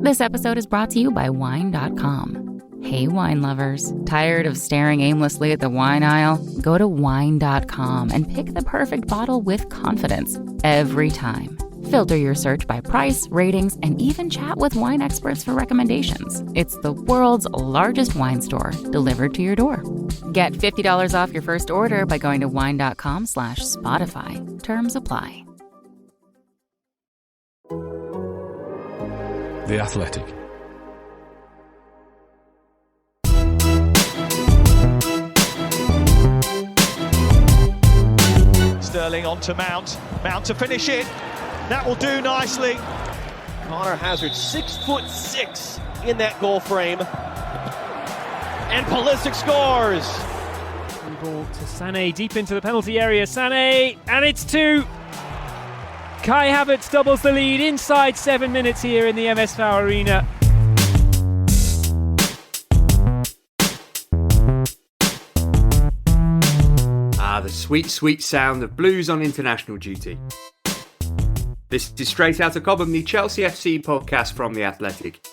This episode is brought to you by Wine.com. Hey, wine lovers. Tired of staring aimlessly at the wine aisle? Go to Wine.com and pick the perfect bottle with confidence every time. Filter your search by price, ratings, and even chat with wine experts for recommendations. It's the world's largest wine store, delivered to your door. Get $50 off your first order by going to wine.com/Spotify. Terms apply. The Athletic. Sterling onto Mount. Mount to finish it. That will do nicely. Connor Hazard, 6'6" in that goal frame. And Pulisic scores. Ball to Sané, deep into the penalty area. Sané, and it's 2. Kai Havertz doubles the lead inside 7 minutes here in the MS Foul Arena. The sweet, sweet sound of blues on international duty. This is Straight Outta Cobham, the Chelsea FC podcast from The Athletic.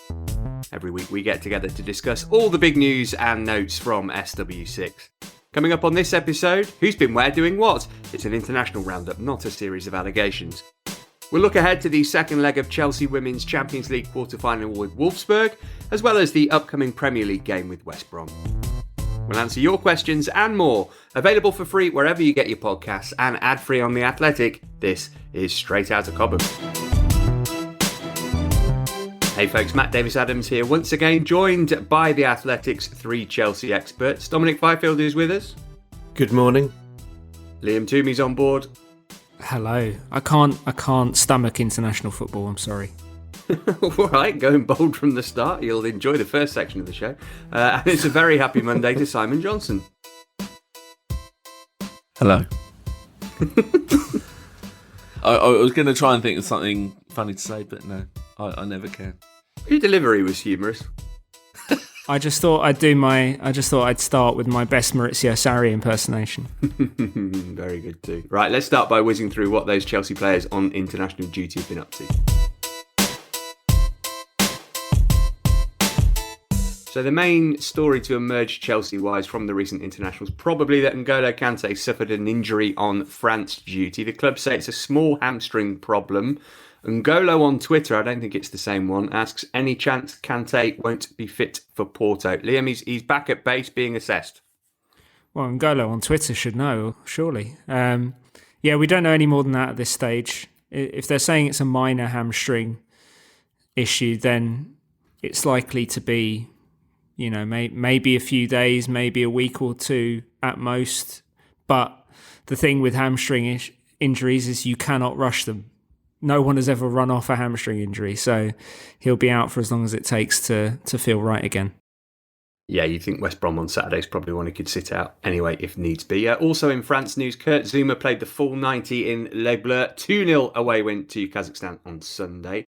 Every week we get together to discuss all the big news and notes from SW6. Coming up on this episode, who's been where doing what? It's an international roundup, not a series of allegations. We'll look ahead to the second leg of Chelsea Women's Champions League quarter-final with Wolfsburg, as well as the upcoming Premier League game with West Brom. We'll answer your questions and more. Available for free wherever you get your podcasts and ad-free on The Athletic. This is Straight Outta Cobham. Hey folks, Matt Davis-Adams here once again, joined by The Athletic's 3 Chelsea experts. Dominic Fifield is with us. Good morning. Liam Toomey's on board. Hello. I can't stomach international football, I'm sorry. All right, going bold from the start. You'll enjoy the first section of the show. And it's a very happy Monday to Simon Johnson. Hello. I was going to try and think of something funny to say, but no, I never can. Your delivery was humorous. I just thought I'd start with my best Maurizio Sarri impersonation. Very good too. Right, let's start by whizzing through what those Chelsea players on international duty have been up to. So the main story to emerge Chelsea-wise from the recent internationals, probably that N'Golo Kante suffered an injury on France duty. The club say it's a small hamstring problem. N'Golo on Twitter, I don't think it's the same one, asks, any chance Kante won't be fit for Porto? Liam, he's back at base being assessed. Well, N'Golo on Twitter should know, surely. Yeah, we don't know any more than that at this stage. If they're saying it's a minor hamstring issue, then it's likely to be, you know, maybe a few days, maybe a week or two at most. But the thing with hamstring injuries is you cannot rush them. No one has ever run off a hamstring injury, so he'll be out for as long as it takes to feel right again. Yeah, you'd think West Brom on Saturday is probably one he could sit out anyway if needs be. Also in France news, Kurt Zouma played the full 90 in Les Bleus. 2-0 away win to Kazakhstan on Sunday.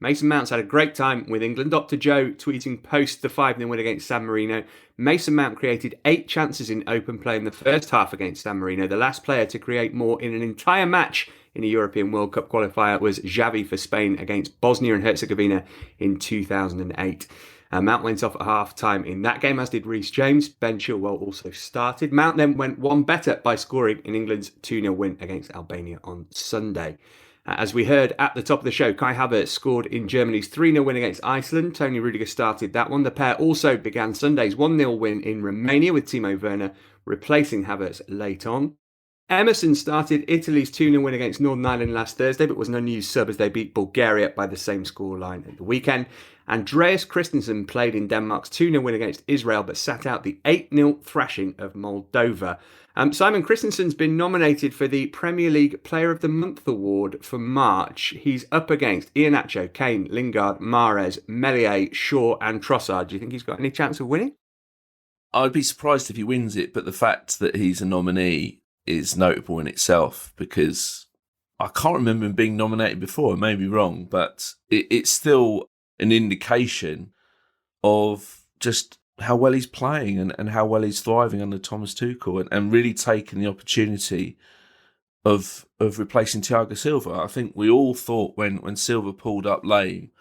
Mason Mount's had a great time with England. Dr. Joe tweeting post the 5-0 win against San Marino. Mason Mount created 8 chances in open play in the first half against San Marino. The last player to create more in an entire match in a European World Cup qualifier was Xavi for Spain against Bosnia and Herzegovina in 2008. Mount went off at half-time in that game, as did Reece James. Ben Chilwell also started. Mount then went one better by scoring in England's 2-0 win against Albania on Sunday. As we heard at the top of the show, Kai Havertz scored in Germany's 3-0 win against Iceland. Tony Rudiger started that one. The pair also began Sunday's 1-0 win in Romania with Timo Werner replacing Havertz late on. Emerson started Italy's 2-0 win against Northern Ireland last Thursday, but was an unused sub as they beat Bulgaria by the same scoreline at the weekend. Andreas Christensen played in Denmark's 2-0 win against Israel, but sat out the 8-0 thrashing of Moldova. Simon Christensen's been nominated for the Premier League Player of the Month award for March. He's up against Iheanacho, Kane, Lingard, Mahrez, Meslier, Shaw and Trossard. Do you think he's got any chance of winning? I'd be surprised if he wins it, but the fact that he's a nominee is notable in itself, because I can't remember him being nominated before. I may be wrong, but it's still an indication of just how well he's playing and how well he's thriving under Thomas Tuchel and really taking the opportunity of replacing Thiago Silva. I think we all thought when Silva pulled up lame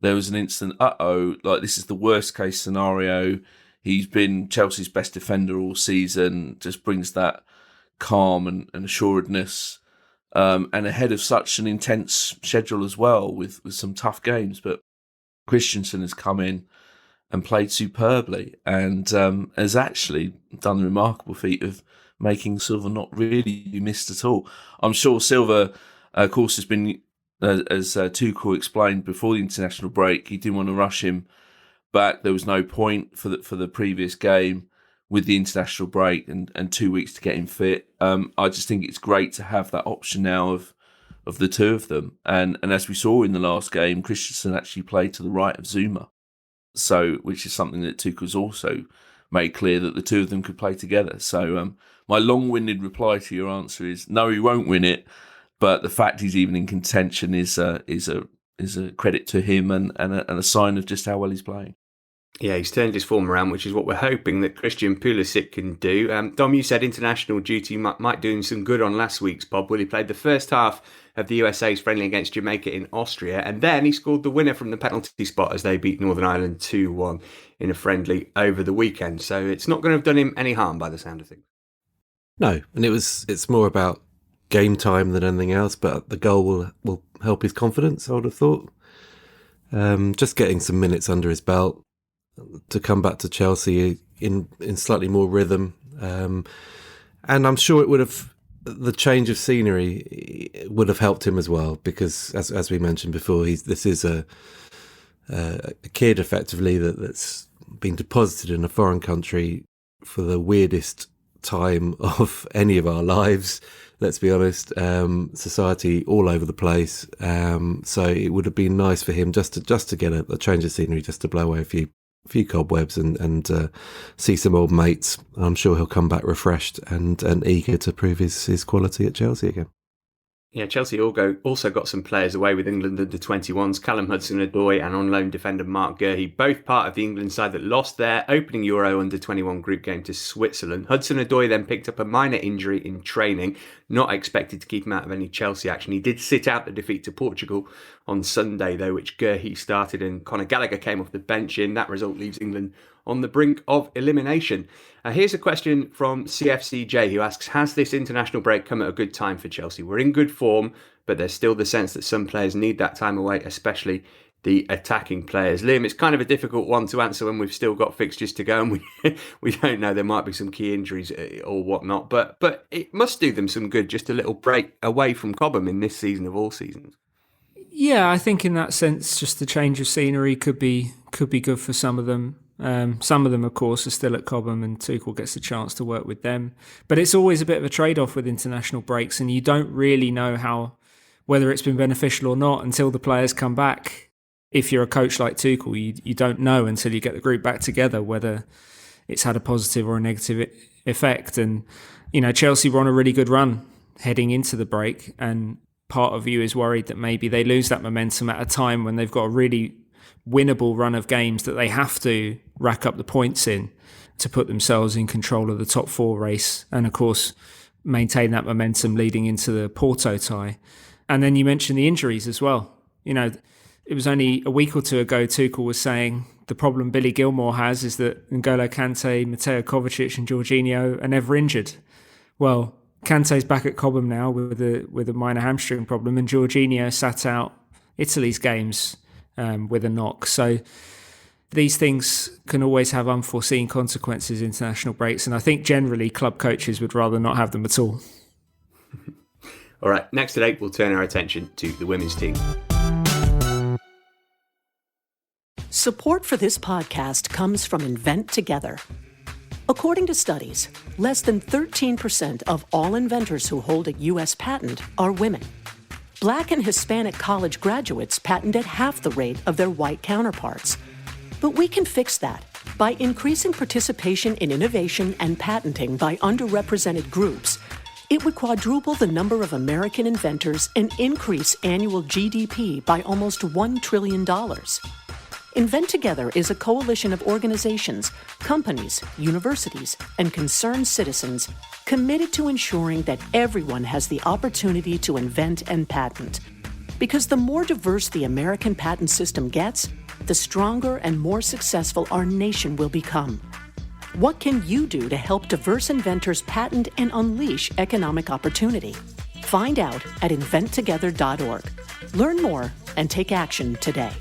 there was an instant, like this is the worst case scenario. He's been Chelsea's best defender all season, just brings that calm and assuredness, and ahead of such an intense schedule as well, with some tough games. But Christensen has come in and played superbly, and has actually done the remarkable feat of making Silva not really be missed at all. I'm sure Silva, of course, has been, as Tuchel explained before the international break, he didn't want to rush him back. There was no point for the previous game with the international break and 2 weeks to get him fit. I just think it's great to have that option now of the two of them. And as we saw in the last game, Christensen actually played to the right of Zuma. So, which is something that Tuchel's also made clear, that the two of them could play together. So my long-winded reply to your answer is no, he won't win it. But the fact he's even in contention is a credit to him and a sign of just how well he's playing. Yeah, he's turned his form around, which is what we're hoping that Christian Pulisic can do. Dom, you said international duty might do him some good on last week's pod. Well, he played the first half of the USA's friendly against Jamaica in Austria, and then he scored the winner from the penalty spot as they beat Northern Ireland 2-1 in a friendly over the weekend. So it's not going to have done him any harm by the sound of things. No, and it's more about game time than anything else, but the goal will help his confidence, I would have thought. Just getting some minutes under his belt to come back to Chelsea in slightly more rhythm. And I'm sure the change of scenery would have helped him as well, because as we mentioned before, this is a kid effectively that's been deposited in a foreign country for the weirdest time of any of our lives, let's be honest. Society all over the place. So it would have been nice for him just to get a change of scenery, just to blow away a few cobwebs and see some old mates. I'm sure he'll come back refreshed and eager to prove his quality at Chelsea again. Yeah, Chelsea also got some players away with England under-21s. Callum Hudson-Odoi and on-loan defender Mark Gurhey, both part of the England side that lost their opening Euro under-21 group game to Switzerland. Hudson-Odoi then picked up a minor injury in training, not expected to keep him out of any Chelsea action. He did sit out the defeat to Portugal on Sunday, though, which Gurhey started, and Conor Gallagher came off the bench in. That result leaves England on the brink of elimination. Here's a question from CFCJ, who asks, has this international break come at a good time for Chelsea? We're in good form, but there's still the sense that some players need that time away, especially the attacking players. Liam, it's kind of a difficult one to answer when we've still got fixtures to go and we don't know, there might be some key injuries or whatnot, but it must do them some good, just a little break away from Cobham in this season of all seasons. Yeah, I think in that sense, just the change of scenery could be good for some of them. Some of them, of course, are still at Cobham, and Tuchel gets a chance to work with them. But it's always a bit of a trade-off with international breaks, and you don't really know whether it's been beneficial or not until the players come back. If you're a coach like Tuchel, you don't know until you get the group back together whether it's had a positive or a negative effect. And Chelsea were on a really good run heading into the break, and part of you is worried that maybe they lose that momentum at a time when they've got a really winnable run of games that they have to rack up the points in to put themselves in control of the top four race, and of course maintain that momentum leading into the Porto tie. And then you mentioned the injuries as well. It was only a week or two ago Tuchel was saying the problem Billy Gilmour has is that N'Golo Kante, Mateo Kovacic and Jorginho are never injured. Well, Kante's back at Cobham now with a minor hamstring problem, and Jorginho sat out Italy's games with a knock. So these things can always have unforeseen consequences, international breaks, and I think generally club coaches would rather not have them at all. All right, next today we'll turn our attention to the women's team. Support for this podcast comes from Invent Together. According to studies, less than 13% of all inventors who hold a U.S. patent are women. Black and Hispanic college graduates patent at half the rate of their white counterparts. But we can fix that by increasing participation in innovation and patenting by underrepresented groups. It would quadruple the number of American inventors and increase annual GDP by almost $1 trillion. Invent Together is a coalition of organizations, companies, universities, and concerned citizens committed to ensuring that everyone has the opportunity to invent and patent. Because the more diverse the American patent system gets, the stronger and more successful our nation will become. What can you do to help diverse inventors patent and unleash economic opportunity? Find out at inventtogether.org. Learn more and take action today.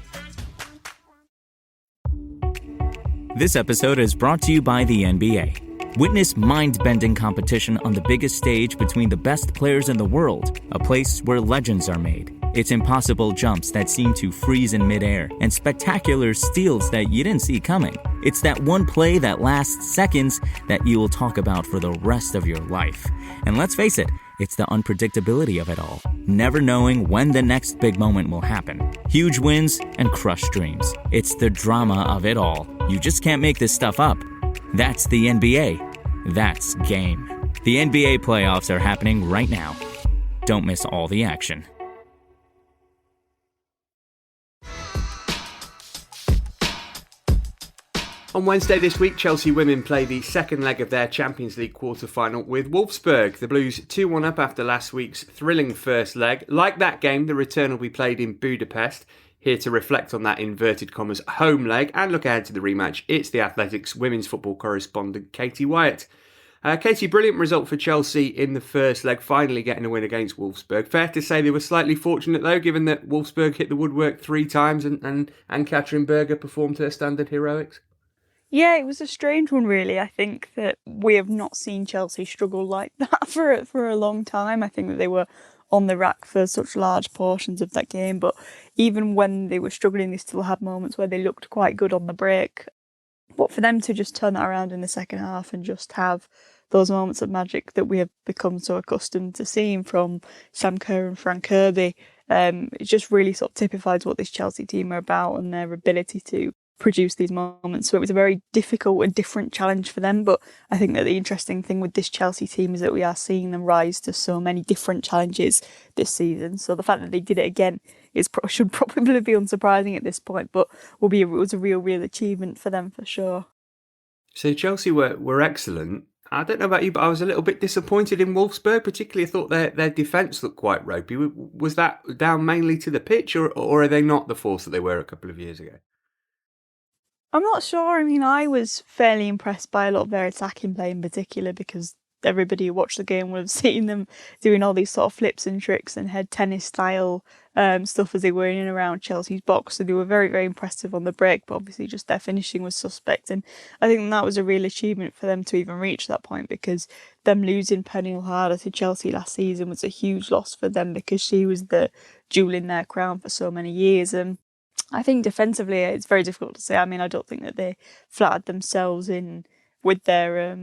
This episode is brought to you by the NBA. Witness mind-bending competition on the biggest stage between the best players in the world, a place where legends are made. It's impossible jumps that seem to freeze in midair and spectacular steals that you didn't see coming. It's that one play that lasts seconds that you will talk about for the rest of your life. And let's face it, it's the unpredictability of it all, never knowing when the next big moment will happen. Huge wins and crushed dreams. It's the drama of it all. You just can't make this stuff up. That's the NBA. That's game. The NBA playoffs are happening right now. Don't miss all the action. On Wednesday this week, Chelsea women play the second leg of their Champions League quarter-final with Wolfsburg. The Blues 2-1 up after last week's thrilling first leg. Like that game, the return will be played in Budapest. Here to reflect on that inverted commas home leg and look ahead to the rematch, it's the Athletics women's football correspondent Katie Wyatt. Katie, brilliant result for Chelsea in the first leg, finally getting a win against Wolfsburg. Fair to say they were slightly fortunate though, given that Wolfsburg hit the woodwork 3 times and Katrin Berger performed her standard heroics? Yeah, it was a strange one, really. I think that we have not seen Chelsea struggle like that for a long time. I think that they were on the rack for such large portions of that game, but even when they were struggling, they still had moments where they looked quite good on the break. But for them to just turn that around in the second half and just have those moments of magic that we have become so accustomed to seeing from Sam Kerr and Frank Kirby, it just really sort of typifies what this Chelsea team are about and their ability to produce these moments. So it was a very difficult and different challenge for them, but I think that the interesting thing with this Chelsea team is that we are seeing them rise to so many different challenges this season. So the fact that they did it again should probably be unsurprising at this point, but it was a real achievement for them for sure. So Chelsea were excellent. I don't know about you, but I was a little bit disappointed in Wolfsburg. Particularly, I thought their defence looked quite ropey. Was that down mainly to the pitch, or are they not the force that they were a couple of years ago? I'm not sure. I mean, I was fairly impressed by a lot of their attacking play in particular, because everybody who watched the game would have seen them doing all these sort of flips and tricks and head tennis style stuff as they were in and around Chelsea's box. So they were very, very impressive on the break, but obviously just their finishing was suspect. And I think that was a real achievement for them to even reach that point, because them losing Pernille Harder to Chelsea last season was a huge loss for them, because she was the jewel in their crown for so many years. And I think defensively, it's very difficult to say. I mean, I don't think that they flattered themselves in with their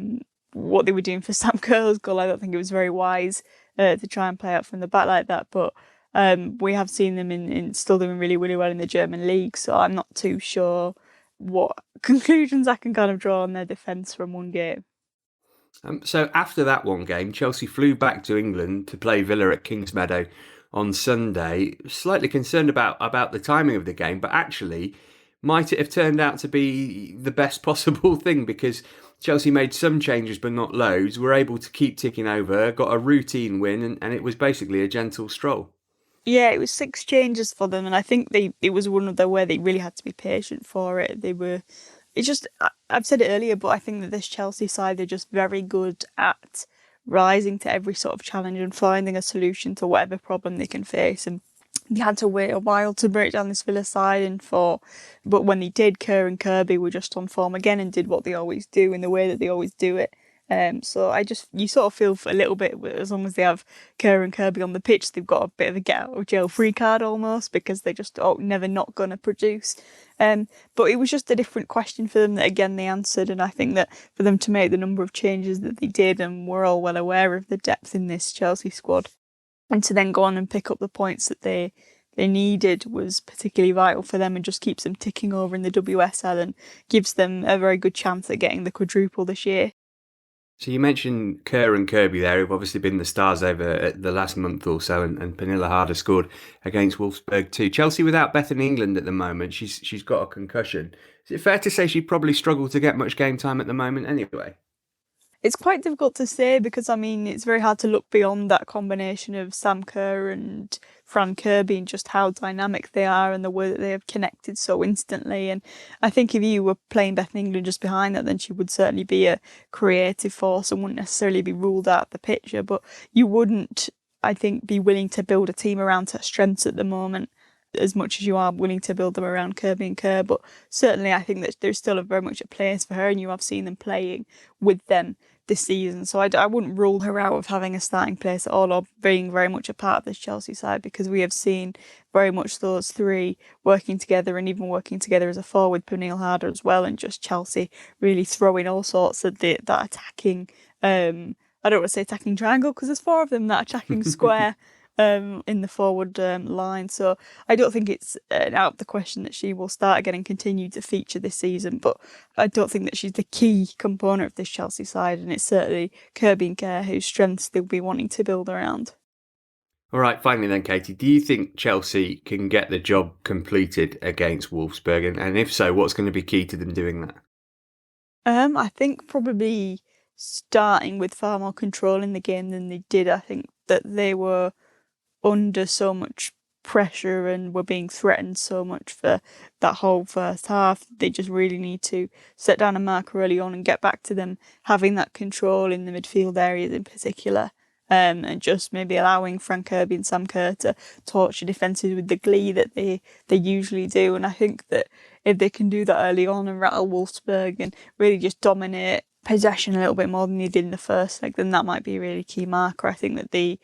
what they were doing for Sam Kerr's goal. I don't think it was very wise to try and play out from the back like that. But we have seen them in still doing really, really well in the German league. So I'm not too sure what conclusions I can kind of draw on their defence from one game. So after that one game, Chelsea flew back to England to play Villa at Kingsmeadow on Sunday. Slightly concerned about the timing of the game, but actually might it have turned out to be the best possible thing, because Chelsea made some changes but not loads, were able to keep ticking over, got a routine win, and it was basically a gentle stroll. Yeah, it was 6 changes for them, and I think it was one of the where they really had to be patient for it. I've said it earlier, but I think that this Chelsea side, they're just very good at rising to every sort of challenge and finding a solution to whatever problem they can face. And they had to wait a while to break down this Villa side, but when they did, Kerr and Kirby were just on form again and did what they always do in the way that they always do it. So you sort of feel for a little bit, as long as they have Kerr and Kirby on the pitch, they've got a bit of a get out of jail free card almost, because they're just never not going to produce. But it was just a different question for them that again they answered, and I think that for them to make the number of changes that they did, and we're all well aware of the depth in this Chelsea squad, and to then go on and pick up the points that they needed was particularly vital for them, and just keeps them ticking over in the WSL and gives them a very good chance at getting the quadruple this year. So you mentioned Kerr and Kirby there, who've obviously been the stars over the last month or so, and Pernille Harder scored against Wolfsburg too. Chelsea without Bethany England at the moment. She's got a concussion. Is it fair to say she probably struggled to get much game time at the moment anyway? It's quite difficult to say because, I mean, it's very hard to look beyond that combination of Sam Kerr and Fran Kirby and just how dynamic they are and the way that they have connected so instantly. And I think if you were playing Bethany England just behind that, then she would certainly be a creative force and wouldn't necessarily be ruled out of the picture. But you wouldn't, I think, be willing to build a team around her strengths at the moment as much as you are willing to build them around Kirby and Kerr. But certainly I think that there's still very much a place for her, and you have seen them playing with them this season. So I wouldn't rule her out of having a starting place at all or being very much a part of this Chelsea side, because we have seen very much those three working together and even working together as a forward, Pernille Harder as well, and just Chelsea really throwing all sorts of that attacking, I don't want to say attacking triangle because there's four of them, that attacking square in the forward line. So I don't think it's out of the question that she will start again and continue to feature this season, but I don't think that she's the key component of this Chelsea side, and it's certainly Kirby and Kerr whose strengths they'll be wanting to build around. All right, finally then, Katie, do you think Chelsea can get the job completed against Wolfsburg? And if so, what's going to be key to them doing that? I think probably starting with far more control in the game than they did. I think that they were under so much pressure and were being threatened so much for that whole first half. They just really need to set down a marker early on and get back to them having that control in the midfield areas in particular, and just maybe allowing Fran Kirby and Sam Kerr to torture defences with the glee that they usually do. And I think that if they can do that early on and rattle Wolfsburg and really just dominate possession a little bit more than they did in the first leg, then that might be a really key marker. I think that the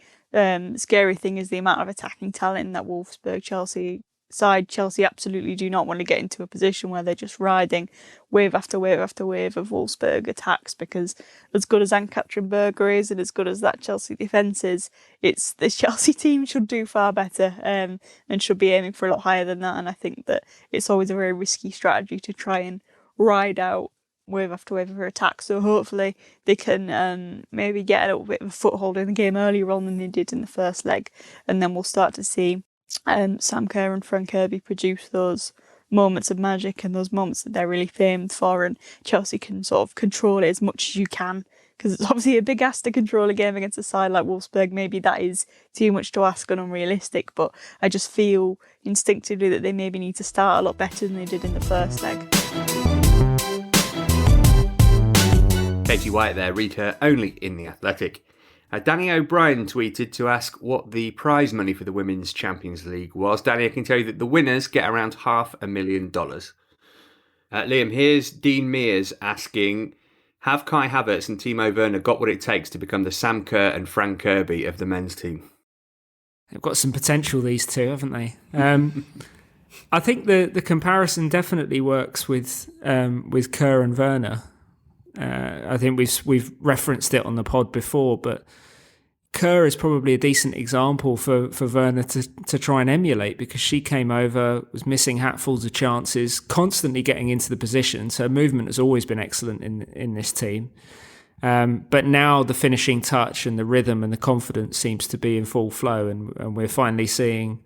scary thing is the amount of attacking talent in that Wolfsburg Chelsea side. Chelsea absolutely do not want to get into a position where they're just riding wave after wave after wave of Wolfsburg attacks, because as good as Ann-Katrin Berger is and as good as that Chelsea defence is, this Chelsea team should do far better and should be aiming for a lot higher than that. And I think that it's always a very risky strategy to try and ride out wave after wave of her attack. So hopefully they can maybe get a little bit of a foothold in the game earlier on than they did in the first leg, and then we'll start to see Sam Kerr and Fran Kirby produce those moments of magic and those moments that they're really famed for, and Chelsea can sort of control it as much as you can, because it's obviously a big ask to control a game against a side like Wolfsburg. Maybe that is too much to ask and unrealistic, but I just feel instinctively that they maybe need to start a lot better than they did in the first leg. Katie White there, read her only in The Athletic. Danny O'Brien tweeted to ask what the prize money for the Women's Champions League was. Danny, I can tell you that the winners get around $500,000. Liam, here's Dean Mears asking, have Kai Havertz and Timo Werner got what it takes to become the Sam Kerr and Fran Kirby of the men's team? They've got some potential, these two, haven't they? I think the comparison definitely works with Kerr and Werner. I think we've referenced it on the pod before, but Kerr is probably a decent example for Werner to try and emulate, because she came over, was missing hatfuls of chances, constantly getting into the position. So movement has always been excellent in this team. But now the finishing touch and the rhythm and the confidence seems to be in full flow, and we're finally seeing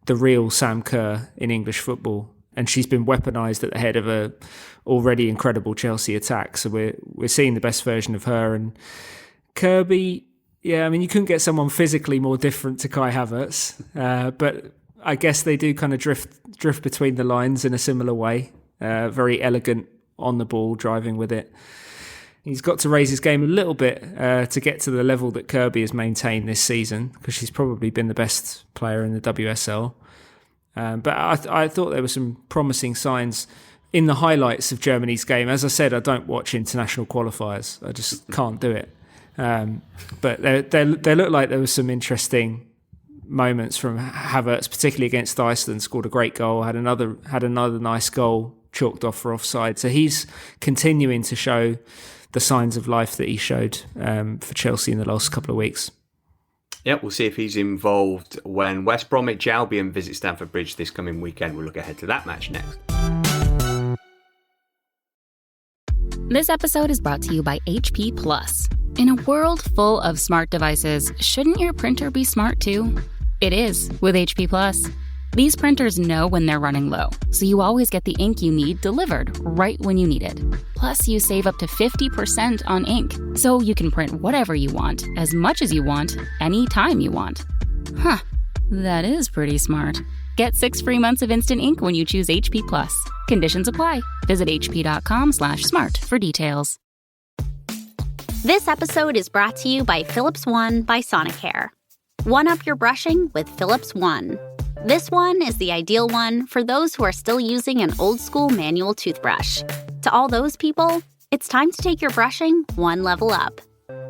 the real Sam Kerr in English football. And she's been weaponised at the head of a already incredible Chelsea attack. So we're seeing the best version of her. And Kirby, yeah, I mean, you couldn't get someone physically more different to Kai Havertz, but I guess they do kind of drift between the lines in a similar way. Very elegant on the ball, driving with it. He's got to raise his game a little bit to get to the level that Kirby has maintained this season, because she's probably been the best player in the WSL. But I thought there were some promising signs in the highlights of Germany's game. As I said, I don't watch international qualifiers. I just can't do it. But they look like there were some interesting moments from Havertz, particularly against Iceland. Scored a great goal, had another nice goal chalked off for offside. So he's continuing to show the signs of life that he showed for Chelsea in the last couple of weeks. Yeah, we'll see if he's involved when West Bromwich Albion visit Stamford Bridge this coming weekend. We'll look ahead to that match next. This episode is brought to you by HP Plus. In a world full of smart devices, shouldn't your printer be smart too? It is with HP Plus. These printers know when they're running low, so you always get the ink you need delivered right when you need it. Plus, you save up to 50% on ink, so you can print whatever you want, as much as you want, anytime you want. Huh, that is pretty smart. Get 6 free months of instant ink when you choose HP+. Conditions apply. Visit hp.com/smart for details. This episode is brought to you by Philips One by Sonicare. One up your brushing with Philips One. This one is the ideal one for those who are still using an old-school manual toothbrush. To all those people, it's time to take your brushing one level up.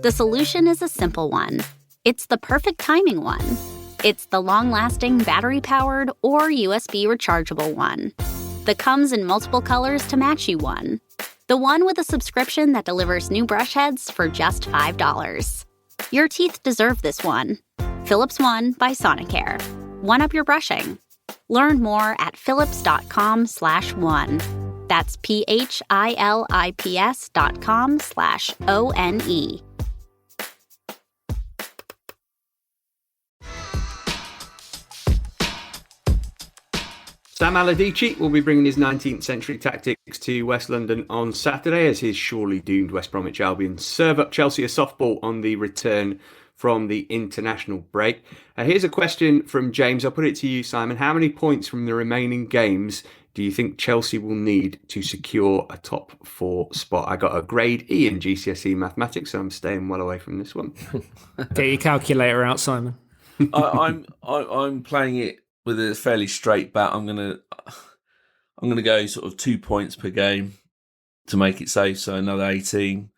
The solution is a simple one. It's the perfect timing one. It's the long-lasting battery-powered or USB rechargeable one. That comes in multiple colors to match you one. The one with a subscription that delivers new brush heads for just $5. Your teeth deserve this one. Philips One by Sonicare. One up your brushing. Learn more at philips.com/one. That's philips.com/ONE. Sam Allardyce will be bringing his 19th century tactics to West London on Saturday as his surely doomed West Bromwich Albion serve up Chelsea a softball on the return from the international break. Here's a question from James. I'll put it to you, Simon. How many points from the remaining games do you think Chelsea will need to secure a top 4 spot? I got a grade E in GCSE mathematics, so I'm staying well away from this one. Get your calculator out, Simon. I'm playing it with a fairly straight bat. I'm gonna go sort of 2 points per game to make it safe. So another 18,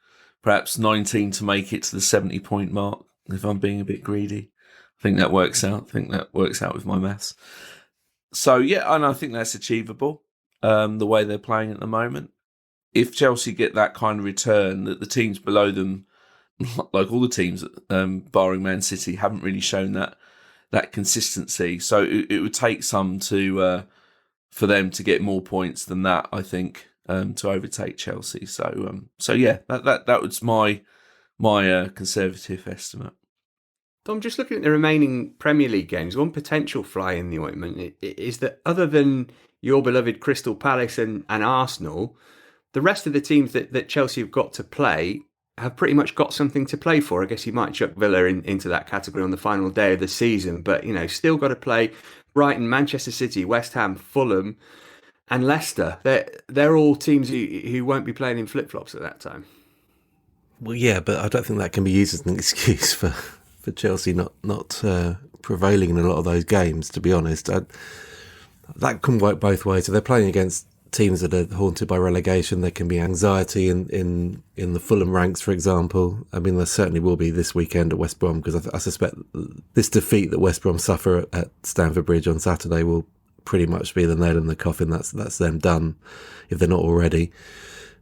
perhaps 19 to make it to the 70-point mark. If I'm being a bit greedy, I think that works out. With my maths. So yeah, and I think that's achievable. The way they're playing at the moment. If Chelsea get that kind of return, that the teams below them, like all the teams, barring Man City, haven't really shown that consistency. So it would take some for them to get more points than that, I think, to overtake Chelsea. So yeah, that was my conservative estimate. Tom, just looking at the remaining Premier League games, one potential fly in the ointment is that other than your beloved Crystal Palace and Arsenal, the rest of the teams that Chelsea have got to play have pretty much got something to play for. I guess you might chuck Villa into that category on the final day of the season, but still got to play Brighton, Manchester City, West Ham, Fulham, and Leicester. They're all teams who won't be playing in flip-flops at that time. Well, yeah, but I don't think that can be used as an excuse for Chelsea not prevailing in a lot of those games, to be honest. That can work both ways. If they're playing against teams that are haunted by relegation, there can be anxiety in the Fulham ranks, for example. I mean, there certainly will be this weekend at West Brom, because I suspect this defeat that West Brom suffer at Stamford Bridge on Saturday will pretty much be the nail in the coffin. That's them done, if they're not already.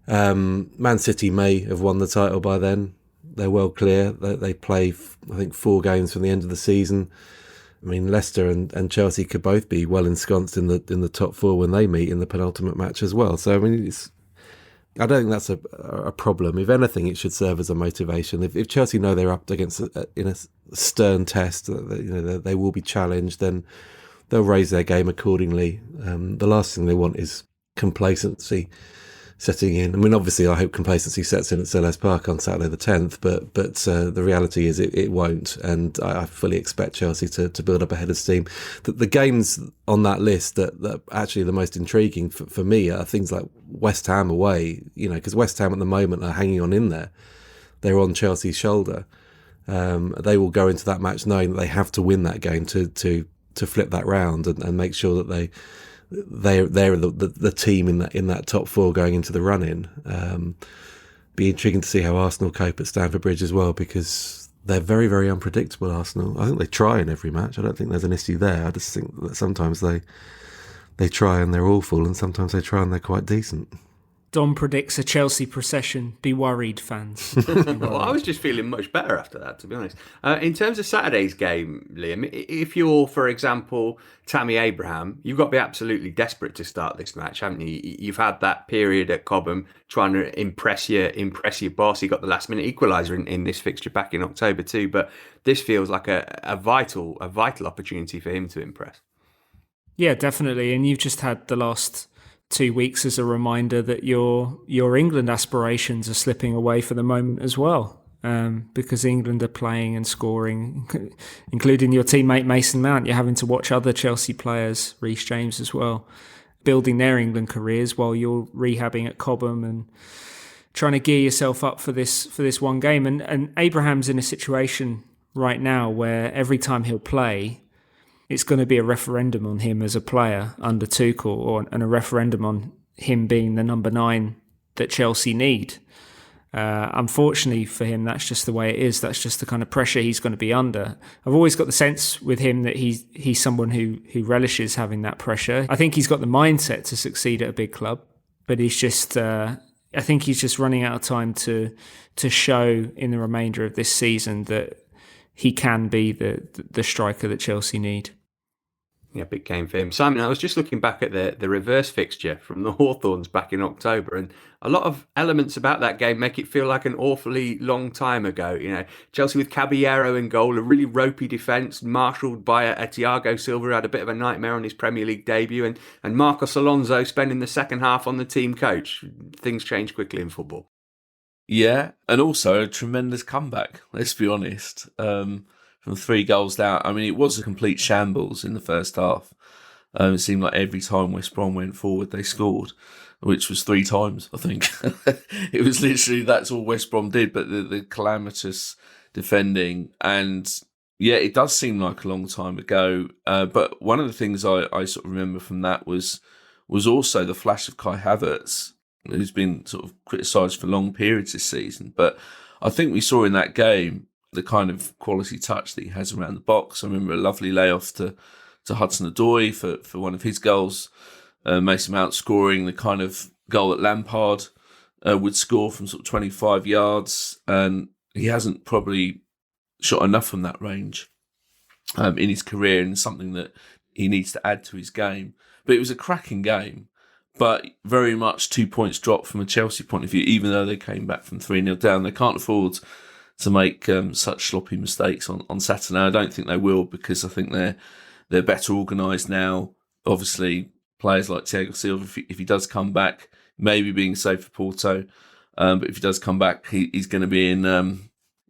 Man City may have won the title by then. They're well clear. They play, I think, 4 games from the end of the season. I mean, Leicester and Chelsea could both be well ensconced in the top 4 when they meet in the penultimate match as well. So I mean, I don't think that's a problem. If anything, it should serve as a motivation. If Chelsea know they're up against in a stern test, they will be challenged, then they'll raise their game accordingly. The last thing they want is complacency setting in. I mean, obviously, I hope complacency sets in at Selhurst Park on Saturday the 10th, but the reality is it won't, and I fully expect Chelsea to build up a head of steam. The games on that list that actually the most intriguing for me are things like West Ham away, because West Ham at the moment are hanging on in there. They're on Chelsea's shoulder. They will go into that match knowing that they have to win that game to flip that round and make sure that they're the team in that top 4 going into the run-in. Be intriguing to see how Arsenal cope at Stamford Bridge as well, because they're very, very unpredictable, Arsenal. I think they try in every match. I don't think there's an issue there. I just think that sometimes they try and they're awful, and sometimes they try and they're quite decent. Dom predicts a Chelsea procession. Be worried, fans. Well, I was just feeling much better after that, to be honest. In terms of Saturday's game, Liam, if you're, for example, Tammy Abraham, you've got to be absolutely desperate to start this match, haven't you? You've had that period at Cobham trying to impress your boss. You got the last-minute equaliser in this fixture back in October too, but this feels like a vital opportunity for him to impress. Yeah, definitely. And you've just had the last 2 weeks as a reminder that your England aspirations are slipping away for the moment as well, because England are playing and scoring, including your teammate Mason Mount. You're having to watch other Chelsea players, Reece James as well, building their England careers while you're rehabbing at Cobham and trying to gear yourself up for this one game. And Abraham's in a situation right now where every time he'll play, it's going to be a referendum on him as a player under Tuchel, and a referendum on him being the number 9 that Chelsea need. Unfortunately for him, that's just the way it is. That's just the kind of pressure he's going to be under. I've always got the sense with him that he's someone who relishes having that pressure. I think he's got the mindset to succeed at a big club, but he's just I think he's just running out of time to show in the remainder of this season that he can be the striker that Chelsea need. Yeah, big game for him. Simon, I was just looking back at the reverse fixture from the Hawthorns back in October, and a lot of elements about that game make it feel like an awfully long time ago. You know, Chelsea with Caballero in goal, a really ropey defence, marshalled by a Thiago Silva who had a bit of a nightmare on his Premier League debut, and Marcos Alonso spending the second half on the team coach. Things change quickly in football. Yeah, and also a tremendous comeback, let's be honest. From 3 goals down. I mean, it was a complete shambles in the first half. It seemed like every time West Brom went forward, they scored, which was 3 times, I think. It was literally, that's all West Brom did, but the calamitous defending. And yeah, it does seem like a long time ago. But one of the things I sort of remember from that was also the flash of Kai Havertz, who's been sort of criticised for long periods this season. But I think we saw in that game the kind of quality touch that he has around the box. I remember a lovely layoff to Hudson-Odoi for one of his goals. Mason Mount scoring the kind of goal that Lampard would score from sort of 25 yards. And he hasn't probably shot enough from that range in his career, and something that he needs to add to his game. But it was a cracking game, but very much 2 points dropped from a Chelsea point of view, even though they came back from 3-0 down. They can't afford to make such sloppy mistakes on Saturday. I don't think they will, because I think they're better organised now. Obviously, players like Thiago Silva, if he does come back, maybe being safe for Porto, but if he does come back, he's going to be in.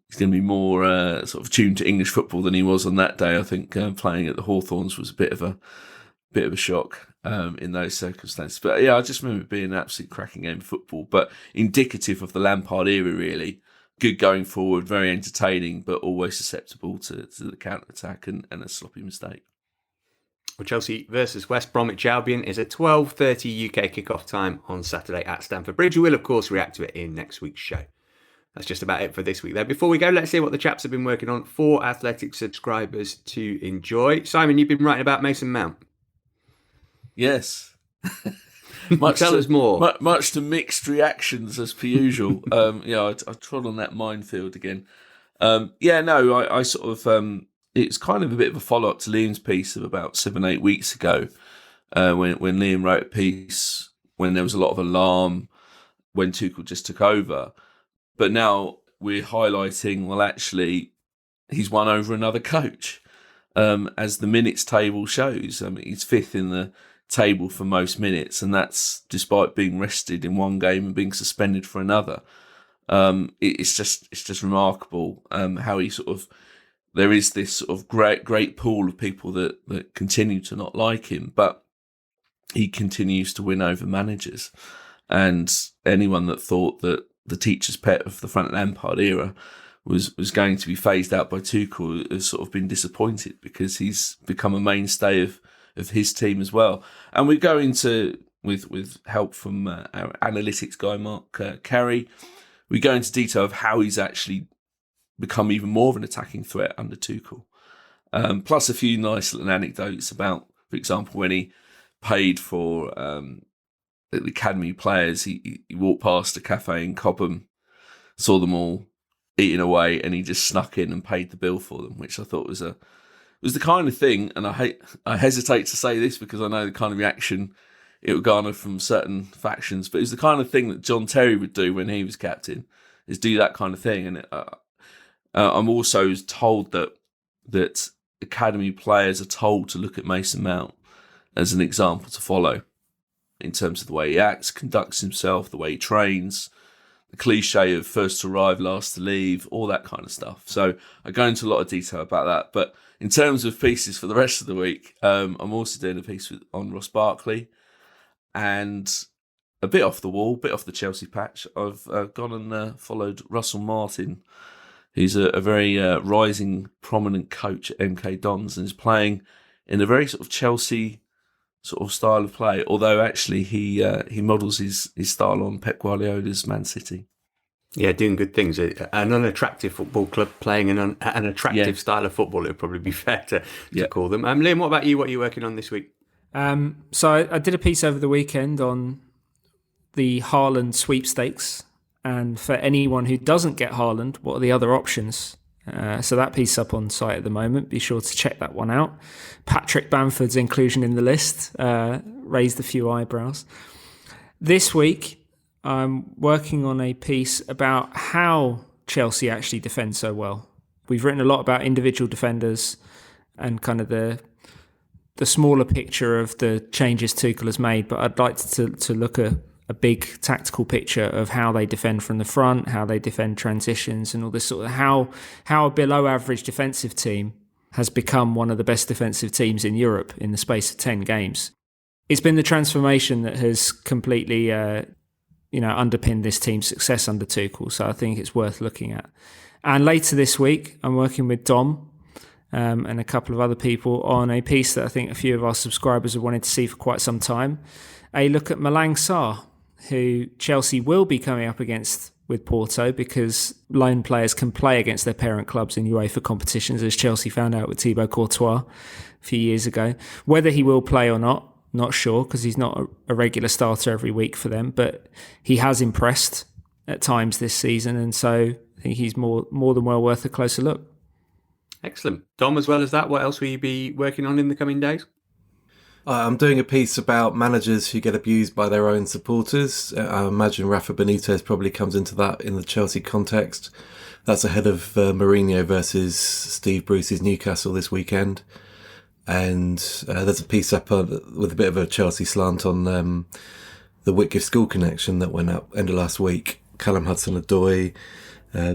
He's going to be more sort of tuned to English football than he was on that day. I think playing at the Hawthorns was a bit of a shock in those circumstances. But yeah, I just remember it being an absolute cracking game of football, but indicative of the Lampard era, really. Good going forward, very entertaining, but always susceptible to the counter-attack and a sloppy mistake. Well, Chelsea versus West Bromwich Albion is at 12:30 UK kickoff time on Saturday at Stamford Bridge. We will, of course, react to it in next week's show. That's just about it for this week, though. Before we go, let's see what the chaps have been working on for Athletic subscribers to enjoy. Simon, you've been writing about Mason Mount. Yes. Tell us more. Much to mixed reactions as per usual. I trod on that minefield again. I sort of it's kind of a bit of a follow up to Liam's piece of about 7-8 weeks ago, when Liam wrote a piece when there was a lot of alarm when Tuchel just took over, but now we're highlighting, well, actually he's won over another coach, as the minutes table shows. I mean, he's 5th in the table for most minutes, and that's despite being rested in one game and being suspended for another. It's just remarkable how he sort of, there is this sort of great pool of people that continue to not like him, but he continues to win over managers. And anyone that thought that the teacher's pet of the Frank Lampard era was going to be phased out by Tuchel has sort of been disappointed, because he's become a mainstay of his team as well. And we go into, with help from our analytics guy, Mark Carey, we go into detail of how he's actually become even more of an attacking threat under Tuchel. Plus a few nice little anecdotes about, for example, when he paid for the academy players, he walked past a cafe in Cobham, saw them all eating away, and he just snuck in and paid the bill for them, which I thought was the kind of thing, and I hesitate to say this because I know the kind of reaction it would garner from certain factions, but it was the kind of thing that John Terry would do when he was captain, is do that kind of thing. And I'm also told that academy players are told to look at Mason Mount as an example to follow in terms of the way he acts, conducts himself, the way he trains, the cliche of first to arrive, last to leave, all that kind of stuff. So I go into a lot of detail about that. But in terms of pieces for the rest of the week, I'm also doing a piece on Ross Barkley, and a bit off the wall, bit off the Chelsea patch. I've gone and followed Russell Martin. He's a very rising, prominent coach at MK Dons and is playing in a very sort of Chelsea sort of style of play, although actually he models his style on Pep Guardiola's Man City. Yeah, doing good things. An unattractive football club playing an attractive style of football, it would probably be fair to call them. Liam, what about you? What are you working on this week? So I did a piece over the weekend on the Haaland sweepstakes, and for anyone who doesn't get Haaland, what are the other options? So that piece up on site at the moment. Be sure to check that one out. Patrick Bamford's inclusion in the list raised a few eyebrows. This week, I'm working on a piece about how Chelsea actually defend so well. We've written a lot about individual defenders and kind of the smaller picture of the changes Tuchel has made, but I'd like to look at a big tactical picture of how they defend from the front, how they defend transitions, and all this sort of how a below average defensive team has become one of the best defensive teams in Europe in the space of 10 games. It's been the transformation that has completely underpinned this team's success under Tuchel, so I think it's worth looking at. And later this week, I'm working with Dom and a couple of other people on a piece that I think a few of our subscribers have wanted to see for quite some time, a look at Malang Sarr, who Chelsea will be coming up against with Porto because loan players can play against their parent clubs in UEFA competitions, as Chelsea found out with Thibaut Courtois a few years ago. Whether he will play or not sure, because he's not a regular starter every week for them, but he has impressed at times this season, and so I think he's more than well worth a closer look. Excellent. Dom, as well as that, what else will you be working on in the coming days? I'm doing a piece about managers who get abused by their own supporters. I imagine Rafa Benitez probably comes into that in the Chelsea context. That's ahead of Mourinho versus Steve Bruce's Newcastle this weekend. And there's a piece up with a bit of a Chelsea slant on the Whitgift School connection that went up end of last week. Callum Hudson-Odoi,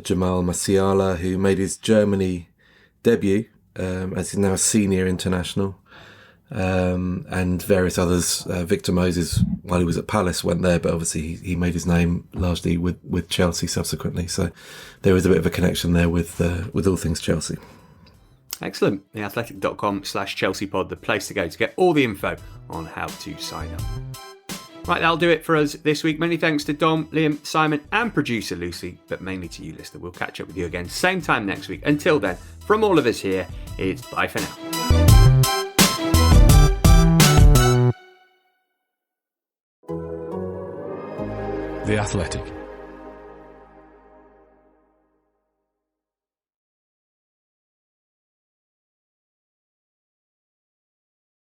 Jamal Musiala, who made his Germany debut as he's now a senior international. And various others. Victor Moses, while he was at Palace, went there, but obviously he made his name largely with Chelsea subsequently. So there was a bit of a connection there with all things Chelsea. Excellent. theathletic.com/ChelseaPod, the place to go to get all the info on how to sign up. Right, that'll do it for us this week. Many thanks to Dom, Liam, Simon and producer Lucy, but mainly to you, listener. We'll catch up with you again same time next week. Until then, from all of us here, it's bye for now. The Athletic.